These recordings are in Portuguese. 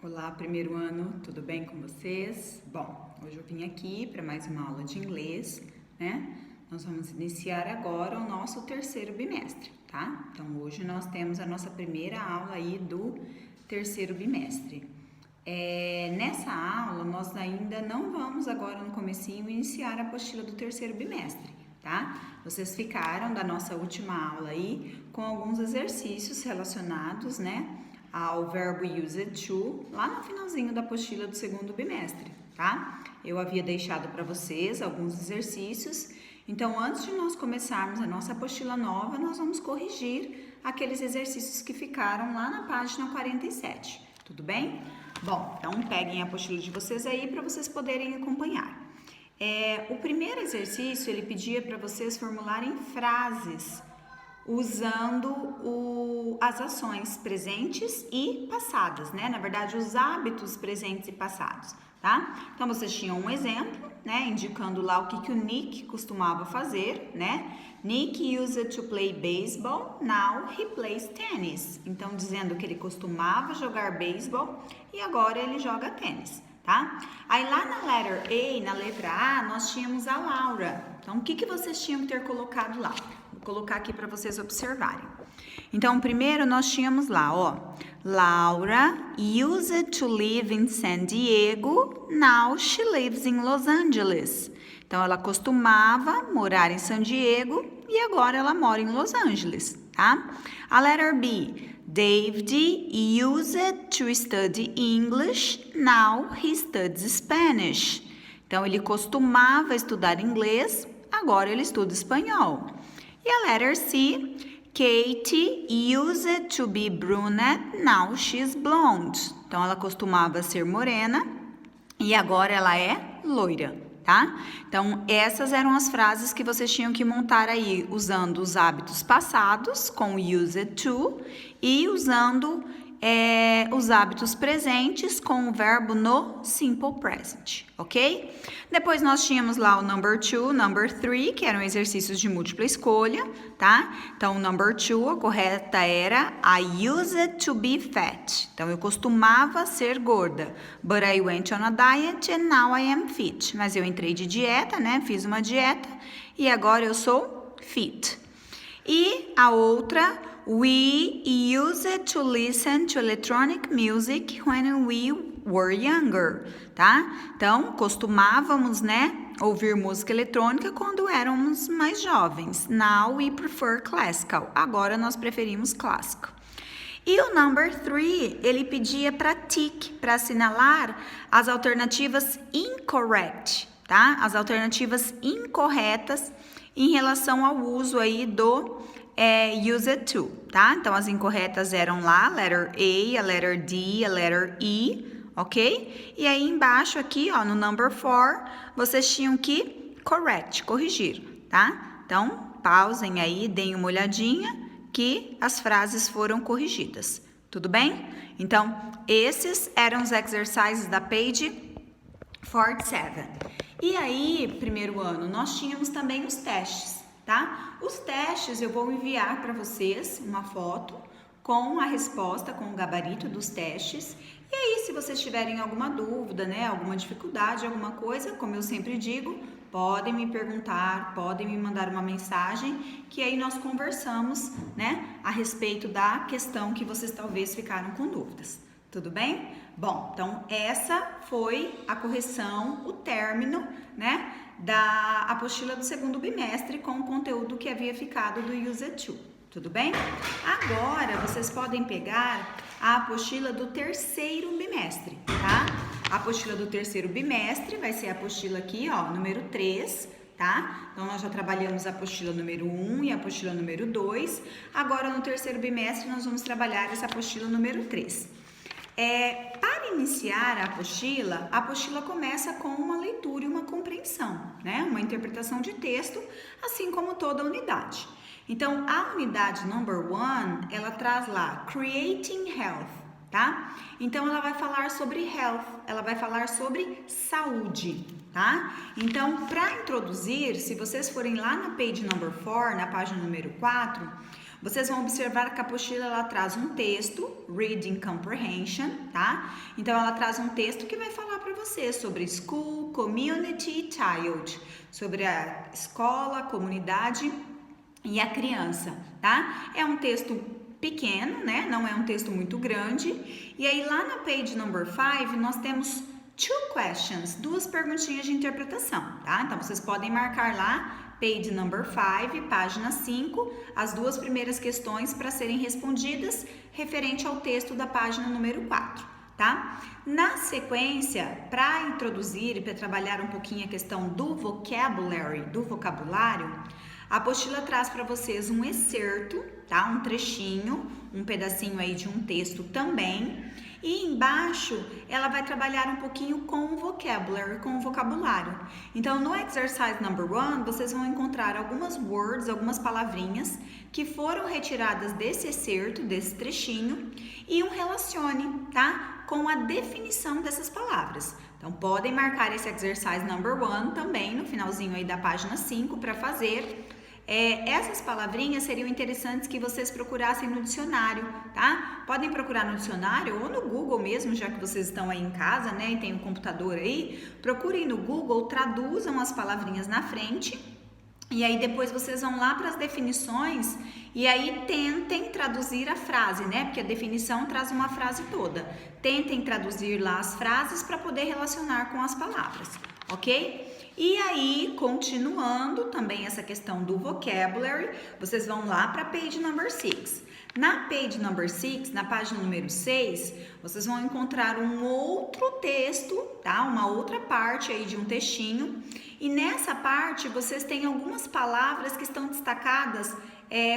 Olá, primeiro ano, tudo bem com vocês? Bom, hoje eu vim aqui para mais uma aula de inglês, né? Nós vamos iniciar agora o nosso terceiro bimestre, tá? Então, hoje nós temos a nossa primeira aula aí do terceiro bimestre. Nessa aula, nós ainda não vamos agora no comecinho iniciar a apostila do terceiro bimestre, tá? Vocês ficaram da nossa última aula aí com alguns exercícios relacionados, né, ao verbo used to, lá no finalzinho da apostila do segundo bimestre, tá? Eu havia deixado para vocês alguns exercícios, então antes de nós começarmos a nossa apostila nova, nós vamos corrigir aqueles exercícios que ficaram lá na página 47, tudo bem? Bom, então peguem a apostila de vocês aí para vocês poderem acompanhar. O primeiro exercício, ele pedia para vocês formularem frases usando as ações presentes e passadas, né? Na verdade, os hábitos presentes e passados, tá? Então, vocês tinham um exemplo, né? Indicando lá o que o Nick costumava fazer, né? Nick used to play baseball, now he plays tennis. Então, dizendo que ele costumava jogar beisebol e agora ele joga tênis, tá? Aí lá na letra A, nós tínhamos a Laura. Então, o que vocês tinham que ter colocado lá? Vou colocar aqui para vocês observarem. Então, primeiro nós tínhamos lá, ó, Laura used to live in San Diego, now she lives in Los Angeles. Então, ela costumava morar em San Diego e agora ela mora em Los Angeles, tá? A letter B, David used to study English, now he studies Spanish. Então, ele costumava estudar inglês, agora ele estuda espanhol. E a letter C, Katie used to be brunette, now she's blonde. Então, ela costumava ser morena e agora ela é loira, tá? Então, essas eram as frases que vocês tinham que montar aí, usando os hábitos passados com used to e usando os hábitos presentes com o verbo no simple present, ok? Depois nós tínhamos lá o number 2, number 3, que eram exercícios de múltipla escolha, tá? Então, o number 2, a correta era I used to be fat. Então, eu costumava ser gorda. But I went on a diet and now I am fit. Mas eu entrei de dieta, né? Fiz uma dieta e agora eu sou fit. E a outra, we used to listen to electronic music when we were younger, tá? Então, costumávamos, né, ouvir música eletrônica quando éramos mais jovens. Now we prefer classical. Agora nós preferimos clássico. E o number 3, ele pedia para tick, para assinalar as alternativas incorrect, tá? As alternativas incorretas em relação ao uso aí do used to, tá? Então, as incorretas eram lá, a letter A, a letter D, a letter E, ok? E aí, embaixo aqui, ó, no number 4, vocês tinham que corrigir, tá? Então, pausem aí, deem uma olhadinha que as frases foram corrigidas, tudo bem? Então, esses eram os exercises da page 47. E aí, primeiro ano, nós tínhamos também os testes, tá? Os testes eu vou enviar para vocês uma foto com a resposta, com o gabarito dos testes. E aí, se vocês tiverem alguma dúvida, né, alguma dificuldade, alguma coisa, como eu sempre digo, podem me perguntar, podem me mandar uma mensagem, que aí nós conversamos, né, a respeito da questão que vocês talvez ficaram com dúvidas. Tudo bem? Bom, então essa foi a correção, o término, né, da apostila do segundo bimestre com o conteúdo que havia ficado do used to. Tudo bem? Agora, vocês podem pegar a apostila do terceiro bimestre, tá? A apostila do terceiro bimestre vai ser a apostila aqui, ó, número 3, tá? Então, nós já trabalhamos a apostila número 1 e a apostila número 2. Agora, no terceiro bimestre, nós vamos trabalhar essa apostila número 3. Para iniciar a apostila começa com uma leitura e uma compreensão, né? Uma interpretação de texto, assim como toda a unidade. Então, a unidade number 1, ela traz lá Creating Health, tá? Então, ela vai falar sobre health, ela vai falar sobre saúde, tá? Então, para introduzir, se vocês forem lá na page number 4, na página número 4, Vocês vão observar que a apostila ela traz um texto, Reading Comprehension, tá? Então ela traz um texto que vai falar para vocês sobre School, Community, Child, sobre a escola, a comunidade e a criança, tá? É um texto pequeno, né? Não é um texto muito grande. E aí lá na page number 5 nós temos 2 questions, 2 perguntinhas de interpretação, tá? Então vocês podem marcar lá page number 5, página 5, as 2 primeiras questões para serem respondidas referente ao texto da página número 4, tá? Na sequência, para introduzir e para trabalhar um pouquinho a questão do vocabulary, do vocabulário, a apostila traz para vocês um excerto, tá? Um trechinho, um pedacinho aí de um texto também. E embaixo ela vai trabalhar um pouquinho com o vocabulary, com o vocabulário. Então no exercise number 1, vocês vão encontrar algumas words, algumas palavrinhas que foram retiradas desse excerto, desse trechinho, e um relacione, tá? Com a definição dessas palavras. Então podem marcar esse exercise number 1 também no finalzinho aí da página 5 para fazer. Essas palavrinhas seriam interessantes que vocês procurassem no dicionário, tá? Podem procurar no dicionário ou no Google mesmo, já que vocês estão aí em casa, né? E tem um computador aí. Procurem no Google, traduzam as palavrinhas na frente. E aí depois vocês vão lá para as definições e aí tentem traduzir a frase, né? Porque a definição traz uma frase toda. Tentem traduzir lá as frases para poder relacionar com as palavras, ok? E aí, continuando também essa questão do vocabulary, vocês vão lá para a page number 6. Na page number 6, na página número 6, vocês vão encontrar um outro texto, tá? Uma outra parte aí de um textinho. E nessa parte, vocês têm algumas palavras que estão destacadas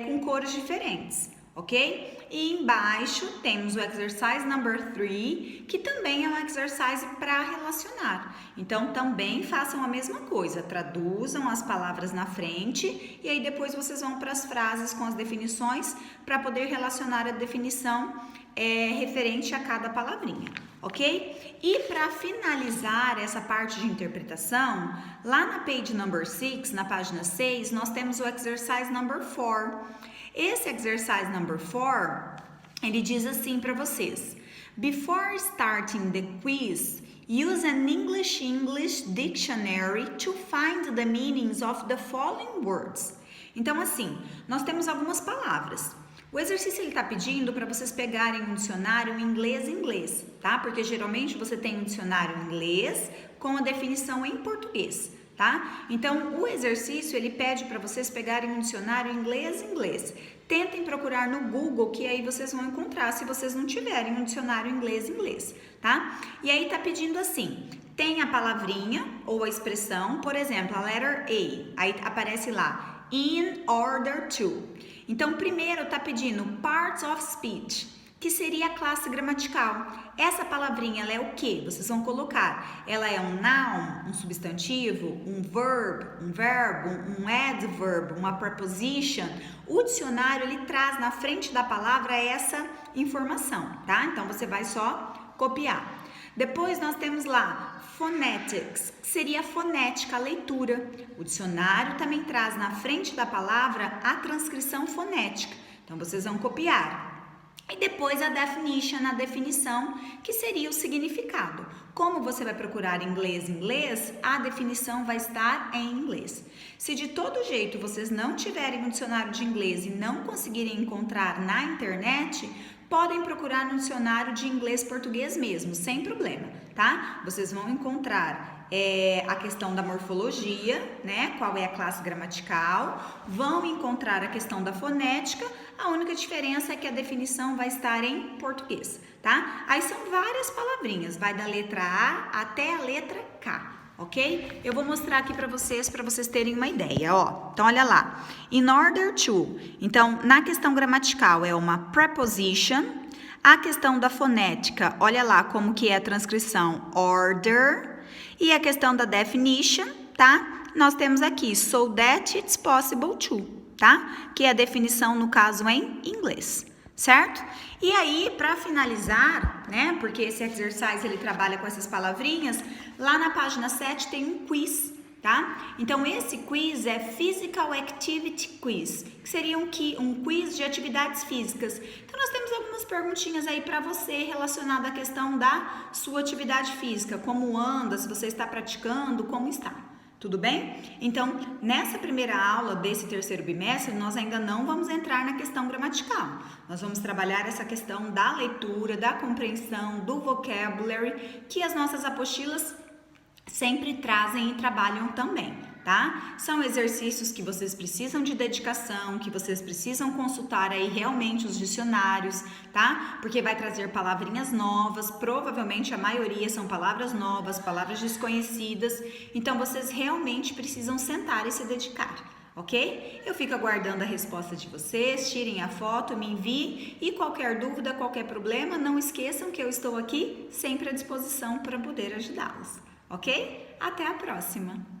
com cores diferentes, ok? E embaixo temos o exercise number 3, que também é um exercise para relacionar. Então, também façam a mesma coisa, traduzam as palavras na frente e aí depois vocês vão para as frases com as definições para poder relacionar a definição referente a cada palavrinha, ok? E para finalizar essa parte de interpretação, lá na page number 6, na página 6, nós temos o exercise number 4. Esse exercise number 4, ele diz assim para vocês: Before starting the quiz, use an English dictionary to find the meanings of the following words. Então, assim, nós temos algumas palavras. O exercício ele está pedindo para vocês pegarem um dicionário inglês, tá? Porque geralmente você tem um dicionário inglês com a definição em português, tá? Então, o exercício ele pede para vocês pegarem um dicionário inglês. Tentem procurar no Google, que aí vocês vão encontrar, se vocês não tiverem um dicionário inglês, tá? E aí tá pedindo assim, tem a palavrinha ou a expressão, por exemplo, a letter A, aí aparece lá, in order to. Então, primeiro tá pedindo parts of speech, que seria a classe gramatical. Essa palavrinha, ela é o quê? Vocês vão colocar. Ela é um noun, um substantivo, um verbo, um adverb, uma preposition. O dicionário, ele traz na frente da palavra essa informação, tá? Então, você vai só copiar. Depois, nós temos lá phonetics, que seria a fonética, a leitura. O dicionário também traz na frente da palavra a transcrição fonética. Então, vocês vão copiar. E depois a definition, a definição, que seria o significado. Como você vai procurar inglês, a definição vai estar em inglês. Se de todo jeito vocês não tiverem um dicionário de inglês e não conseguirem encontrar na internet, podem procurar no dicionário de inglês-português mesmo, sem problema, tá? Vocês vão encontrar a questão da morfologia, né? Qual é a classe gramatical, vão encontrar a questão da fonética, a única diferença é que a definição vai estar em português, tá? Aí são várias palavrinhas, vai da letra A até a letra K, ok? Eu vou mostrar aqui para vocês terem uma ideia, ó. Então, olha lá. In order to. Então, na questão gramatical é uma preposition. A questão da fonética, olha lá como que é a transcrição order. E a questão da definition, tá? Nós temos aqui so that it's possible to, tá? Que é a definição, no caso, em inglês, certo? E aí, para finalizar, né? Porque esse exercise, ele trabalha com essas palavrinhas, lá na página 7 tem um quiz, tá? Então, esse quiz é Physical Activity Quiz, que seria um quiz de atividades físicas. Então, nós temos algumas perguntinhas aí para você relacionada à questão da sua atividade física, como anda, se você está praticando, como está. Tudo bem? Então, nessa primeira aula desse terceiro bimestre, nós ainda não vamos entrar na questão gramatical. Nós vamos trabalhar essa questão da leitura, da compreensão, do vocabulary, que as nossas apostilas sempre trazem e trabalham também, tá? São exercícios que vocês precisam de dedicação, que vocês precisam consultar aí realmente os dicionários, tá? Porque vai trazer palavrinhas novas, provavelmente a maioria são palavras novas, palavras desconhecidas, então vocês realmente precisam sentar e se dedicar, ok? Eu fico aguardando a resposta de vocês, tirem a foto, me enviem e qualquer dúvida, qualquer problema, não esqueçam que eu estou aqui sempre à disposição para poder ajudá-los. Ok? Até a próxima!